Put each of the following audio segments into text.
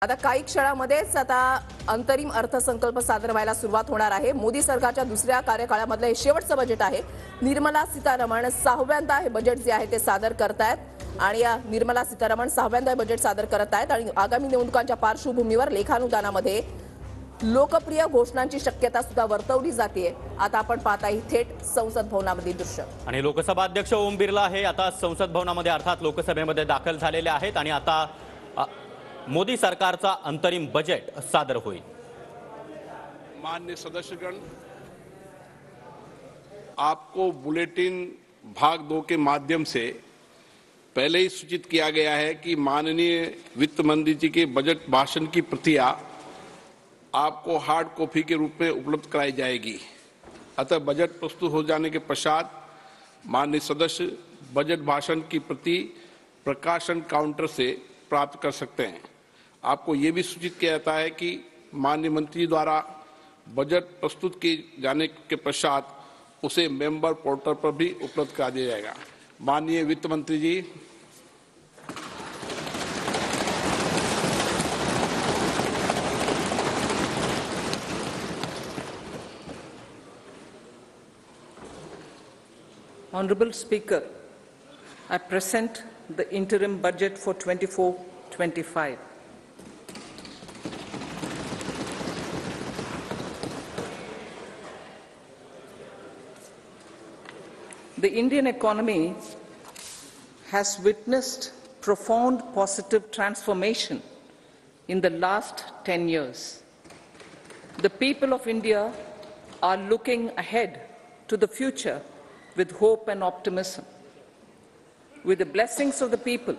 आता काही क्षणामध्येच आता अंतरिम अर्थसंकल्प सादर व्हायला सुरुवात होणार आहे। मोदी सरकारच्या दुसऱ्या कार्यकाळामधलं हे शेवटचं बजेट आहे। निर्मला सीतारमण 6व्यांदा हे बजेट जे आहे ते सादर करतायत आणि निर्मला सीतारमण 6व्यांदा बजेट सादर करत आहेत आणि आगामी निवडणुकांच्या पार्श्वभूमीवर लेखानुदानामध्ये लोकप्रिय घोषणांची शक्यता सुद्धा वर्तवली जाते। आता आपण पाहताय थेट संसद भवनामधील दृश्य आणि लोकसभा अध्यक्ष ओम बिर्ला हे आता संसद भवनामध्ये अर्थात लोकसभेमध्ये दाखल झालेले आहेत आणि आता मोदी सरकारचा अंतरिम बजेट सादर होईल। माननीय सदस्यगण, आपको बुलेटिन भाग 2 के माध्यम से पहले ही सूचित किया गया है कि माननीय वित्त मंत्री जी के बजट भाषण की प्रतियां आपको हार्ड कॉपी के रूप में उपलब्ध कराई जाएगी। अतः बजट प्रस्तुत हो जाने के पश्चात माननीय सदस्य बजट भाषण की प्रति प्रकाशन काउंटर से प्राप्त कर सकते हैं। आपको ये भी सूचित किया जाता है कि माननीय मंत्री द्वारा बजट प्रस्तुत किए जाने के पश्चात उसे मेंबर पोर्टल पर भी उपलब्ध करा दिया जाएगा। माननीय वित्त मंत्री जी, Honorable Speaker, I present the interim budget for 24-25. The Indian economy has witnessed profound positive transformation in the last 10 years. The people of India are looking ahead to the future with hope and optimism. With the blessings of the people,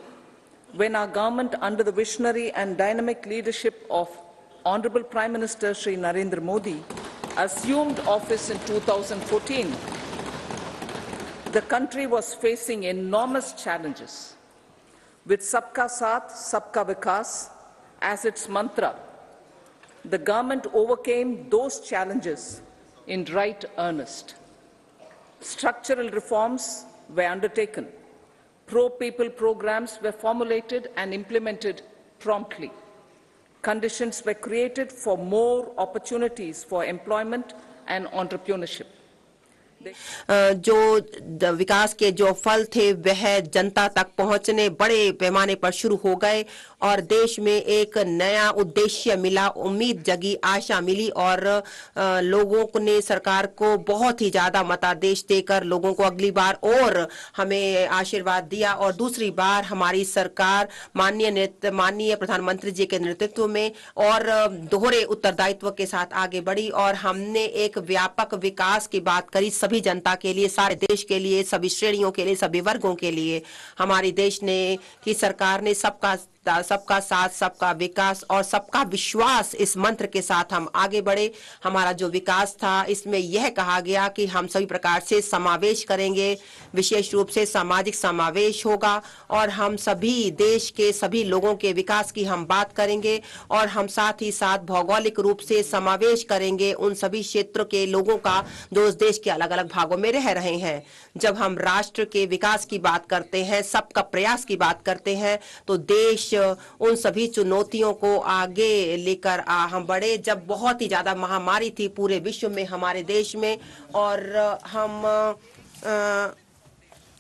when our government, under the visionary and dynamic leadership of Honorable Prime Minister Shri Narendra Modi, assumed office in 2014, the country was facing enormous challenges. With Sabka Saath, Sabka Vikas as its mantra, the government overcame those challenges in right earnest. Structural reforms were undertaken. Pro-people programs were formulated and implemented promptly. Conditions were created for more opportunities for employment and entrepreneurship. जो विकास के जो फल थे वह जनता तक पहुंचने बड़े पैमाने पर शुरू हो गए और देश में एक नया उद्देश्य मिला, उम्मीद जगी, आशा मिली और लोगों ने सरकार को बहुत ही ज्यादा मतादेश देकर लोगों को अगली बार और हमें आशीर्वाद दिया और दूसरी बार हमारी सरकार माननीय प्रधानमंत्री जी के नेतृत्व में और दोहरे उत्तरदायित्व के साथ आगे बढ़ी और हमने एक व्यापक विकास की बात करी सभी जनता के लिए, सारे देश के लिए, सभी श्रेणियों के लिए, सभी वर्गों के लिए। हमारी देश ने की सरकार ने सबका साथ, सबका विकास और सबका विश्वास इस मंत्र के साथ हम आगे बढ़े। हमारा जो विकास था इसमें यह कहा गया कि हम सभी प्रकार से समावेश करेंगे, विशेष रूप से सामाजिक समावेश होगा और हम सभी देश के सभी लोगों के विकास की हम बात करेंगे और हम साथ ही साथ भौगोलिक रूप से समावेश करेंगे उन सभी क्षेत्रों के लोगों का जो उस देश के अलग अलग भागों में रह रहे हैं। जब हम राष्ट्र के विकास की बात करते हैं, सबका प्रयास की बात करते हैं तो देश उन सभी चुनौतियों को आगे लेकर हम बढ़े। जब बहुत ही ज्यादा महामारी थी पूरे विश्व में, हमारे देश में, और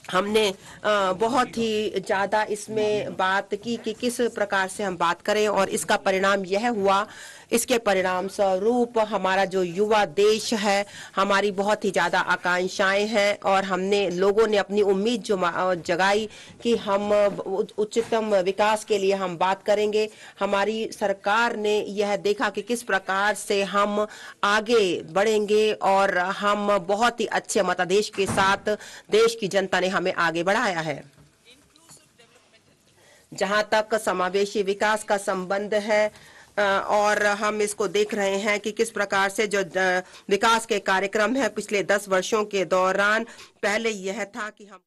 हमने बहुत ही ज्यादा इसमें बात की कि किस प्रकार से हम बात करें और इसका परिणाम यह हुआ। इसके परिणाम स्वरूप हमारा जो युवा देश है, हमारी बहुत ही ज्यादा आकांक्षाएं हैं और हमने लोगों ने अपनी उम्मीद जो जगाई कि हम उच्चतम विकास के लिए हम बात करेंगे। हमारी सरकार ने यह देखा कि किस प्रकार से हम आगे बढ़ेंगे और हम बहुत ही अच्छे मतादेश के साथ देश की जनता ने हमें आगे बढ़ाया है। जहां तक समावेशी विकास का संबंध है और हम इसको देख रहे हैं कि किस प्रकार से जो विकास के कार्यक्रम है पिछले 10 वर्षों के दौरान, पहले यह था कि हम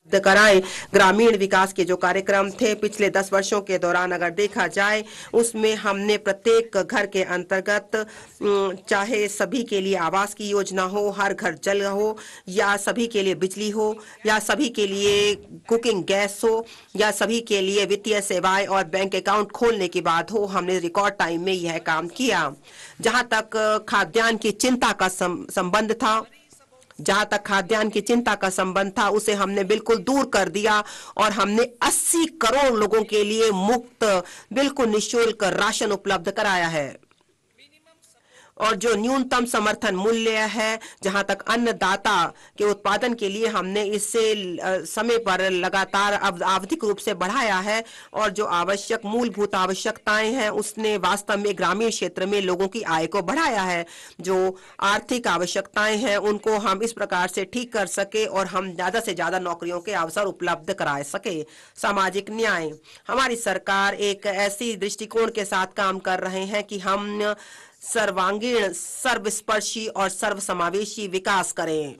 कराएं। ग्रामीण विकास के जो कार्यक्रम थे पिछले 10 वर्षों के दौरान अगर देखा जाए, उसमें हमने प्रत्येक घर के अंतर्गत चाहे सभी के लिए आवास की योजना हो, हर घर जल हो, या सभी के लिए बिजली हो, या सभी के लिए कुकिंग गैस हो, या सभी के लिए वित्तीय सेवाएं और बैंक अकाउंट खोलने की बात हो, हमने रिकॉर्ड टाइम में यह काम किया। जहां तक खाद्यान्न की चिंता का संबंध था, उसे हमने बिल्कुल दूर कर दिया और हमने 80 करोड़ लोगों के लिए मुफ्त, बिल्कुल निःशुल्क राशन उपलब्ध कराया है। और जो न्यूनतम समर्थन मूल्य है, जहां तक अन्नदाता के उत्पादन के लिए हमने इससे समय पर लगातार आवधिक रूप से बढ़ाया है, और जो आवश्यक मूलभूत आवश्यकताएं हैं उसने वास्तव में ग्रामीण क्षेत्र में लोगों की आय को बढ़ाया है। जो आर्थिक आवश्यकताएं हैं उनको हम इस प्रकार से ठीक कर सके और हम ज्यादा से ज्यादा नौकरियों के अवसर उपलब्ध करा सके। सामाजिक न्याय, हमारी सरकार एक ऐसी दृष्टिकोण के साथ काम कर रहे हैं कि हम सर्वांगीण, सर्वस्पर्शी और सर्वसमावेशी विकास करें।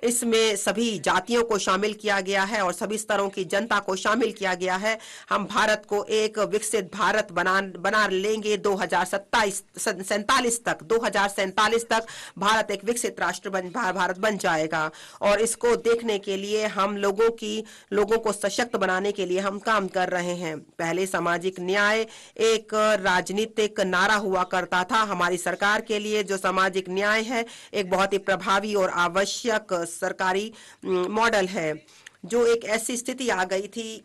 इसमें सभी जातियों को शामिल किया गया है और सभी स्तरों की जनता को शामिल किया गया है। हम भारत को एक विकसित भारत बना लेंगे 2047 तक भारत एक विकसित राष्ट्र भारत बन जाएगा। और इसको देखने के लिए हम लोगों को सशक्त बनाने के लिए हम काम कर रहे हैं। पहले सामाजिक न्याय एक राजनीतिक नारा हुआ करता था। हमारी सरकार के लिए जो सामाजिक न्याय है एक बहुत ही प्रभावी और आवश्यक सरकारी मॉडल है। जो एक ऐसी स्थिति आ गई थी